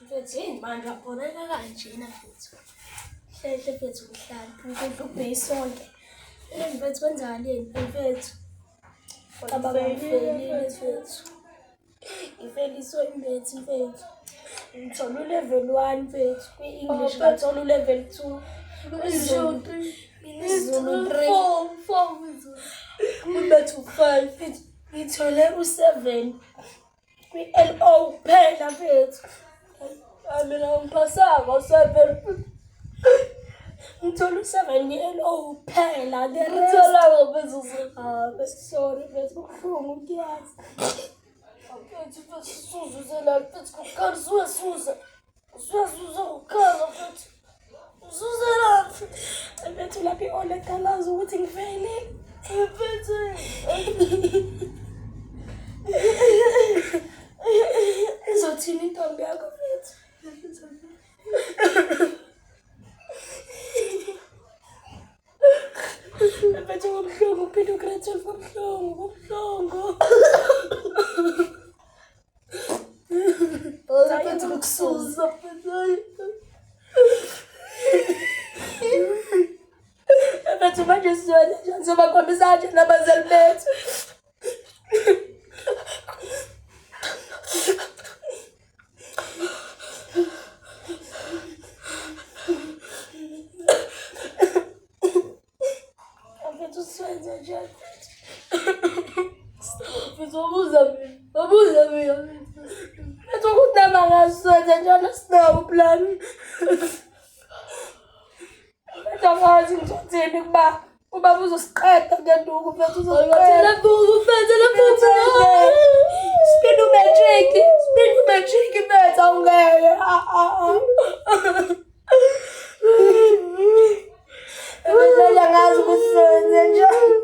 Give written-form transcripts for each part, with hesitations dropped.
mfethu yini manje waboneka kanjena mfethu. Hle mfethu ngihlala ubheki sonke. Mfethu kwenzakaleni mfethu? Abangifeyilile mfethu. Ngifeliswe imbethi mfethu. Ngithola u-level 1 mfethu. Kwi-English ngathola u-level 2. IsiZulu 4 mfethu 5 mfethu. Ngithole u-7 kwi-LO kuphela mfethu. Mina ngiphasanga u-7. Ngithole u-7 kwi-LO kuphela. Ngitholanga mfethu sorry mfethu kubuhlungu ngiyazi. Mfethu suze la mfethu kukhanya suza. Suza ukhala mfethu. Suze la mfethu lapho i-olekalazi ukuthi ngifeyile. Mfethu. Izothini intombi yakho mfethu? Mfethu kubuhlungu uphinde ugrade 12 kubuhlungu. Mfethu kukusuza mfethu. Mfethu manje sizwele njani sobakhombisa nje nabazali bethu. Mfethu siwenze njani? Mfethu wabuza mina. Mfethu ukuthi nama ngasiwenze njani sinawo plan. Angazi ngizotini kuba uzosiqeda ngenduku mfethu uzosiqeda. Speed umatric mfethu awungeke. Mfethu angazi ukuthi senze njani.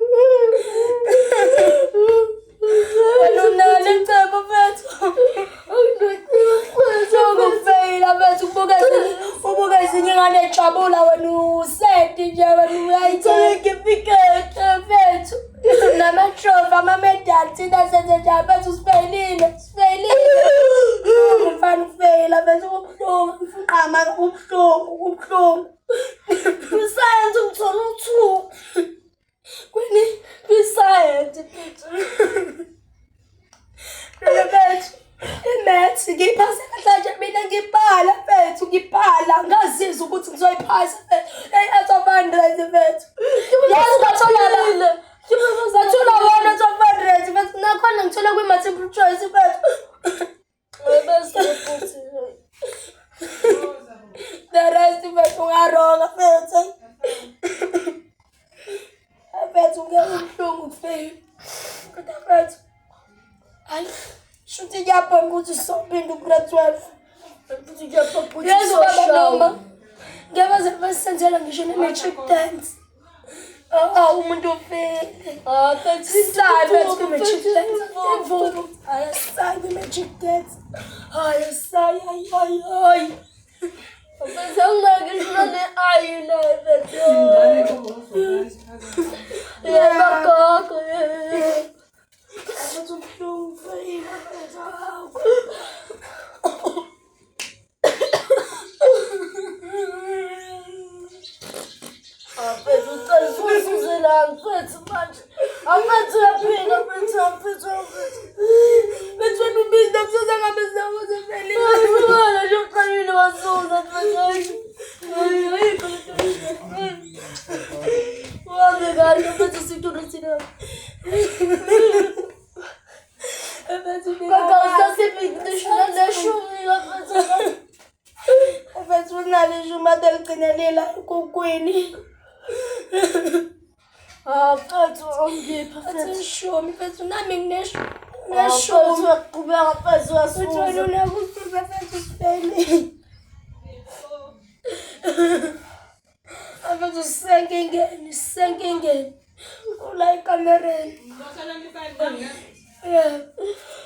Wena unalo icebo mfethu. Ngizokufeyila mfethu ubuka ezinye ingane ejabula wena usedi nje wena uyayithola ngifikeke mfethu. Nama-trophy ama-medal thina senze njani mfethu sifeyilile. Ngifana ukufeyila mfethu kubuhlungu mfuqama kubuhlungu. Kwi-science ngithola u-2. Kwi-science mfethu. Mfethu i-maths ngiyiphase kahle nje mina ngibhala ngazizwa ukuthi ngizoyiphasa mfethu 8 out of 100 mfethu. Yazi ngathola ngathola 1 out of 100 mfethu nakhona ngithola kwi-multiple choice mfethu. The rest mfethu ungaronga mfethu. Mfethu ngiyabuhlungu ukufeyila. Kodwa mfethu hayi shuthi ngiyabhonga ukuthi sophinde ugrade 12. Futhi ngiyabhonga ukuthi noma ngiyabaza basenzela ngisho ne-matric dance. Umuntu ofeyile. Sayi ku-matric dance. Sayi ku-matric dance. Sayi hayi. Mfethu angeke ngishone la mfethu. Yebo gogo. Mfethu ubuhlungu feyila mfethu. Mfethu ucela usuze la mfethu manje. Mfethu uyaphila mfethu. Mfethu wena ubiza mfethu angabiza ukuthi felile. Wena nje uqalile wasuza mfethu. Wabe kahle mfethu sikurisina. Kaka usasipikishana neshumi mfethu. Mfethu unale juma deligcinelela ekukwini. Mfethu ungipha mfethu ishumi mfethu nami ngineshumi. Uyaqhubeka mfethu wasuza. Mfethu wena unakusuza mfethu sifeyile. Mfethu sisenkingeni. Ula ekamereni.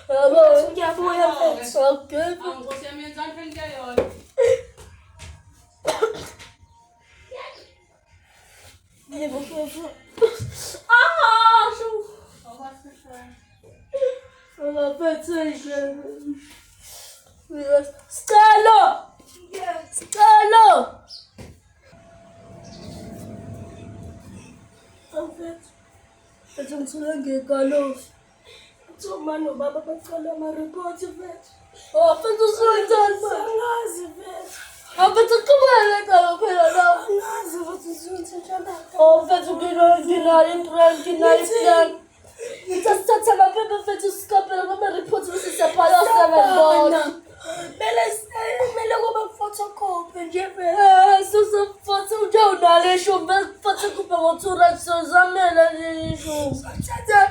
Yabo ngiyabuya mfethu. Okay. Nkosi yami yenzani mfethu yona. Yebo mfethu. Shu. Mfethu Stalo! Stalo! Mfethu ngithole ngegalofu. Kuthiwa mani nobaba bacela amaripoti mfethu. Oh mfethu usuyenzani manje? Angazi mfethu. Mfethu qhubeka ngalo phela lapho. Angazi mfethu usuyenzani. Oh mfethu nginayo plan. Ngithatha amaphepha mfethu sikapela ngamaripoti bese siyabhala siyabona. Kumele kube photocopy nje mfethu. Susu nje unalisho mfethu photocopy ngo-2 sizamela lisho. Sathatha.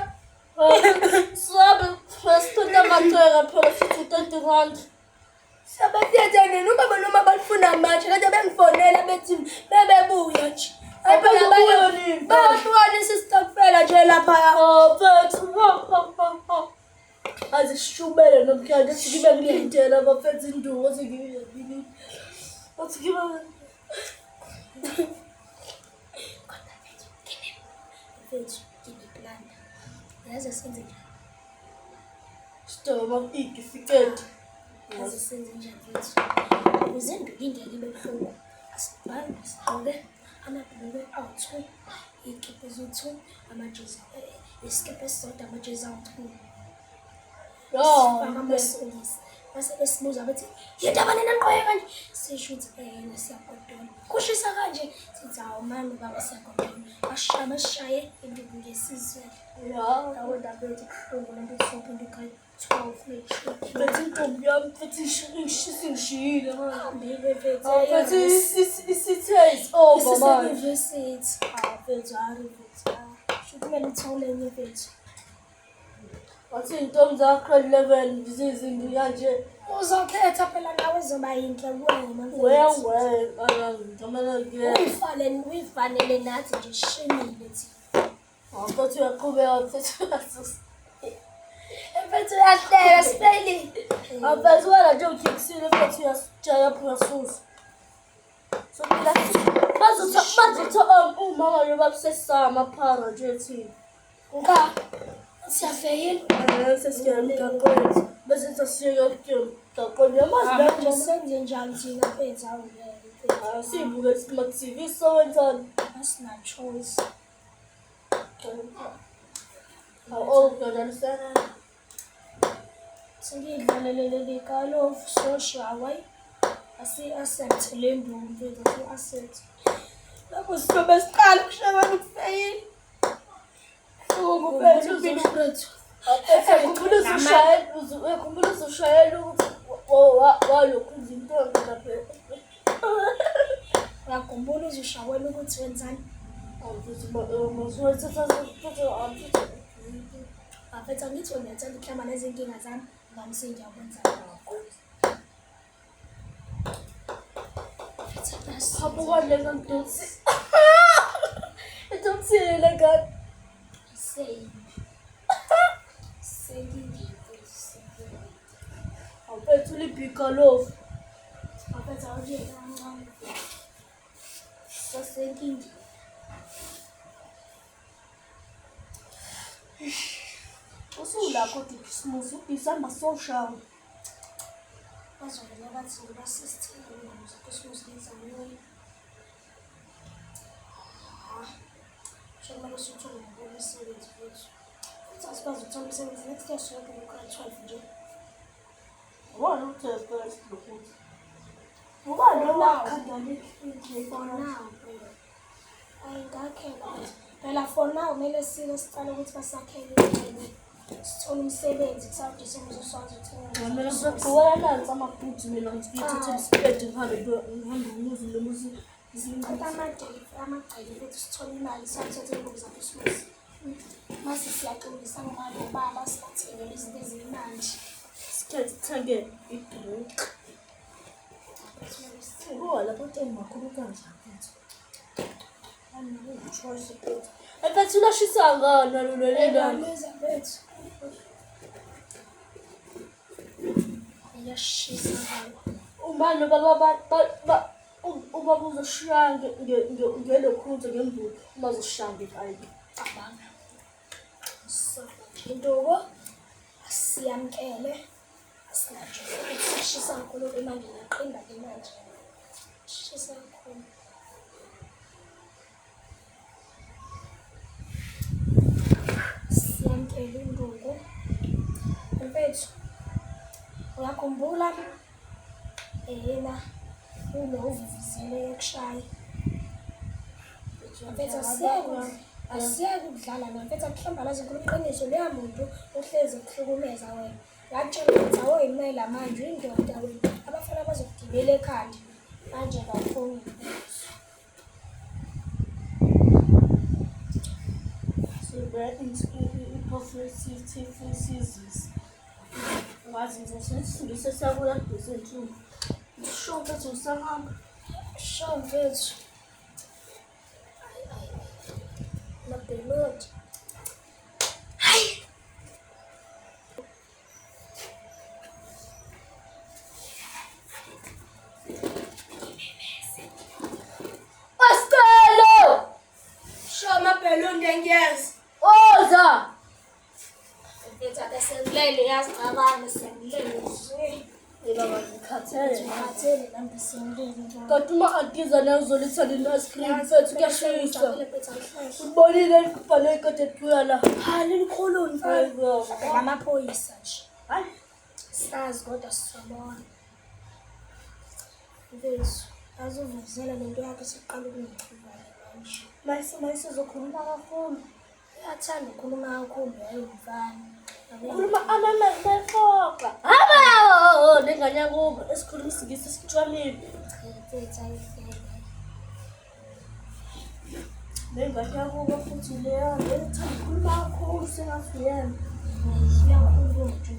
Sabe, fasithola amacela phela futhi 30 rand. Sabathetha nini ubaba noma balifuna manje kade bengifonela bethi bebebuya nje. Hayi phela bayafuna isistafela nje lapha. Oh mfethu. Azishubele nomkhaya sikibe ngilindela abafethu induku ozikibe. Ozikibe. Mfethu, ngiplan. Yazi senze njani? Stoma igifiketi. Yazi senze njani mfethu? Ukuze ngilindele bebuhlungu. Asibhale sibhale amabhulukwe awu-2, ikhiphe eziwu-2, amajezi isikiphe esisodwa amajezi awu-2. Amasokisi. Base besibuza bathi yindaba nina niqoye kanje. Sisho ukuthi yena siyagodola. Kushisa kanje sithi hawu mani baba siyagodola. Bashaye induku ngesizwe. Yawo ndaba ethi kuhlungu lento kusopha indikhaya 12 ngisho. Bethi intombi yami futhi ishisa manje. Bethi isithe over manje. Isiyunivesithi. Bethu ariveti. Kumele uthole enye bethu. Wathi intombi zakho 11 zizimbi kanje. Uzokhetha phela nawe zoba yinhle kuwena mfethu. Uyifanele nathi nje shemile thina. Mfethu uyaqhubeka mfethu. Mfethu uyahleka spelling. Mfethu wena nje ukhiphisile mfethu uyasijaya pho uyasusa. So phela bazotha umama yobaba sesama phara nje thina. Ngaka siyafeyela. Sesiyela mgaqweni. Bese sasiyeka mgaqweni yamazi la senze njani thina mfethu awungeke. Sibuke smart TV sowenzani. Asina choice. Oh, understand. Sengidlalelele igalofu soshawe. Asethele induku mfethu asset. Lapho sizobe siqala ukushayela ukufeyila. Ukuphethe mfethu. Kumbula ushayela ukuthi walokhu izinto lapha. Uyakhumbula ushayela ukuthi wenzani? Afethu angithi wena uyathanda ukuhlamba nezinkinga zami ngami ngiyakwenza ngakho. Habuka lenga mdutsi. Itotsile God. Say. Afethu libhika lofu. Afethu awuye kancane. Sasenkini. Usulakho Christmas December social. Bazongena bathi basisithini ngoba Christmas ngizamini. Shoma losuthula ngomsebenzi wethu. Sasibazo uthola umsebenzi next year sonke ngo-12 nje. Wona uthesta lokhuthi. Ubani wakhandale for now. Ayingakhela phela for now kumele sicale ukuthi basakhele yini. Sithola umsebenzi kusawuthi semuzoswazi ukuthi mina ngizogqoka nansi amabhutsi mina ngithathe isiketi ngihambe umuzi nomuzi. Amagcele bethu sithola imali sithathe ingubo zaKrismas. Mase siyaxolisa ngalo baba sibathengele izinto ezimnandi. Sithenge idrink. Wala kodwa makhulu kanjani mfethu. Choice bethu. Mfethu ulashisa ngana lo lelana. Mfethu. Yashisa ngalo. Umama baba ubaba uzoshaya ngelokhuza ngemvulo uma uzoshaya ekhaya. Cabanga. So, induku asiyamkele asinajo. Shisa kakhulu manje ngiyaqinda ke manje. Shisa kakhulu. Siyamkela induku. Mfethu. Uyakhumbula yena unovuvuzele ekushaya. Mfethu asiyeke ukudlala naye. Mfethu akuhlamba lazo inkulumo leya muntu ohlezi ukuhlukumeza wena. Ngakutshela ukuthi awoyimela manje indoda wena. Abafana bazokugibela ekhanda. Manje ngafuni Wazi ngisesifundise sakula duzethu. Sho mfethu usahamba. Sho mfethu. Mabelot. Hayi. Pascalo. Sho mabelot ngiyeza. Oza. Mfethu akasengilele yazicabanga sengilele nje. Baba ngikhathele. Ngikhathele nami sengilele nje. Kanti uma antiza nayo uzolitha le ice cream mfethu kuyashisa. Mfethu Ubonile likubhale kade thuya la. hayi likhuluni Hayibo. ngamaphoyisa nje. Hayi. Sazi kodwa sizobona. Mfethu azovuzela lento yakhe siqala ukungichubana manje. Mayise zokhuluma kakhulu. Uyathanda ukukhuluma kakhulu yayimfana. Khuluma ananayifoka. Haba nenganya kubo esikhuluma isingisi sitshwamile. Mfethu ayifeke. Nenganya kubo futhi leyo ngithanda ukukhuluma kakhulu sengafuyena. Siyakhuluma nje.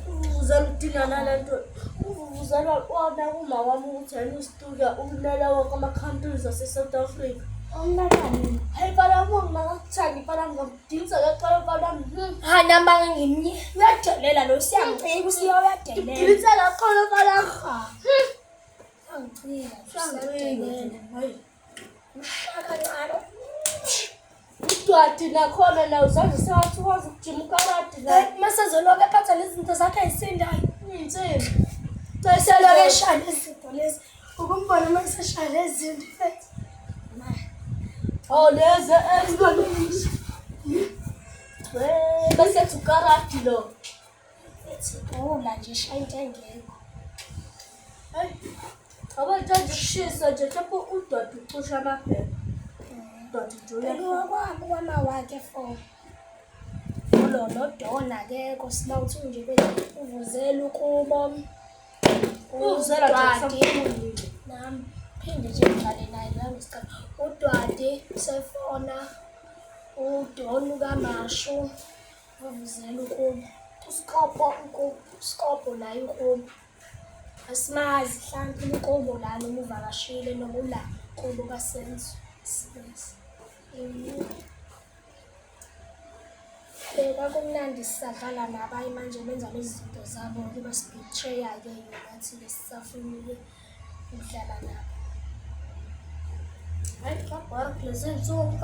Uvuzela udinga nalento. Uvuzela wona uma wami ukuthi yena usituka umlela wonke ama-countries ase-South Africa. Omnakani. Hayi bala ngingakakuthandi bala ngidinisa kaqala bala. Hayi namba ngimnye. Uyadelela lo siyangicika usiyadelela. Ngidinisa kaqala bala. Angicika. Hayi. Ushaka ngalo. Udwadi nakhona nawo uzange sewathi wazi ukujima ukaradi la. Masezoloke ephatha lezi zinto zakhe ayisindayo. Iy'nsini. Seloke eshaya izinto lezi. Ukumbona maseshaya lezi zinto mfethu. Oh lezi ezibalungisha. Bese ukaradi lo. Ula nje shaya into engekho. Hayi. Abantu kushisa nje lapho udwadi ucusha amaphepha. Udwadi nje uyakhona. Kwami kwama wakhe for. Lo nodona ke kosilawuthi nje bethi uvuzela ukubo. Uvuzela nje Udwadi. samfundile. Nami phinde nje ngale naye la ngesikhathi. Udwadi sefona. Udona kaMashu. Uvuzela ukubo. Uskopo naye ukubo. Asimazi hlampe inkomo la noma uvakashile noma ula inkomo kaSenzo. Kwakumnandi sisadlala nabayi manje benza lezi zinto zabo kuba sibetray-ke ngathi lesisafunile ukudlala nabo. Hayi babhara lezi nsuku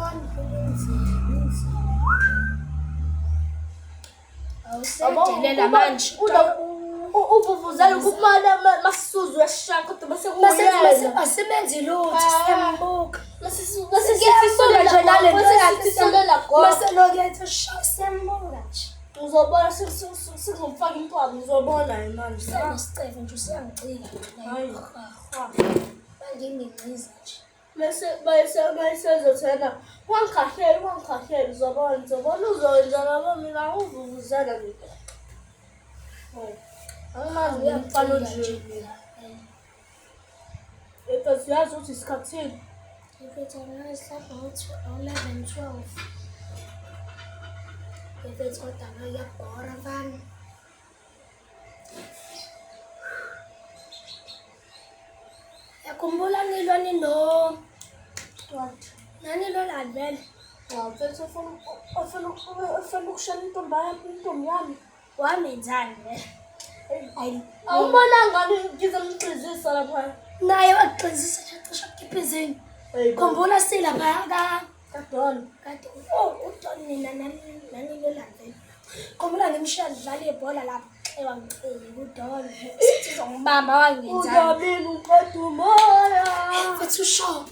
Awusedelela manje. Uvuvuzela kumala masisuzu uyashaya kodwa bese kuyena. Asimenzi lutho siyambuka. Masisifisole nje nale nto yakhe gogo. Maselokethe sha siyambuka nje. Uzobona sizomfaka impama uzobona imali. Siyasicefe nje usiyangicika. Hayi. Mangingigqiza nje. Bese zothena wangikhahleli uzobona uzowenza ngabo mina uvuvuzela nje. Angimazi umfana nje. Siyazi ukuthi isikhathini. Mfethu angazihlapha ngo-11, 12. Mfethu kodwa ngiyabhora mfana. Yakhumbula nilwa nino. Nani lo ladvele? Mfethu ufuna ukushaya intombi yami. Wamenzani le? Hayi. Awubona ngani ngizomqizisa lapha. Naye waqinzisa nje cishe ukukhipha izinyo. Khumbula silapha Kadona. kade udoni nina nani lo ladvele. Khumbula ngimshiya dlala ibhola lapha. Wangicela kudala sithi uzongibamba wangenzani. Udlamini uqeda umoya. Mfethu usho.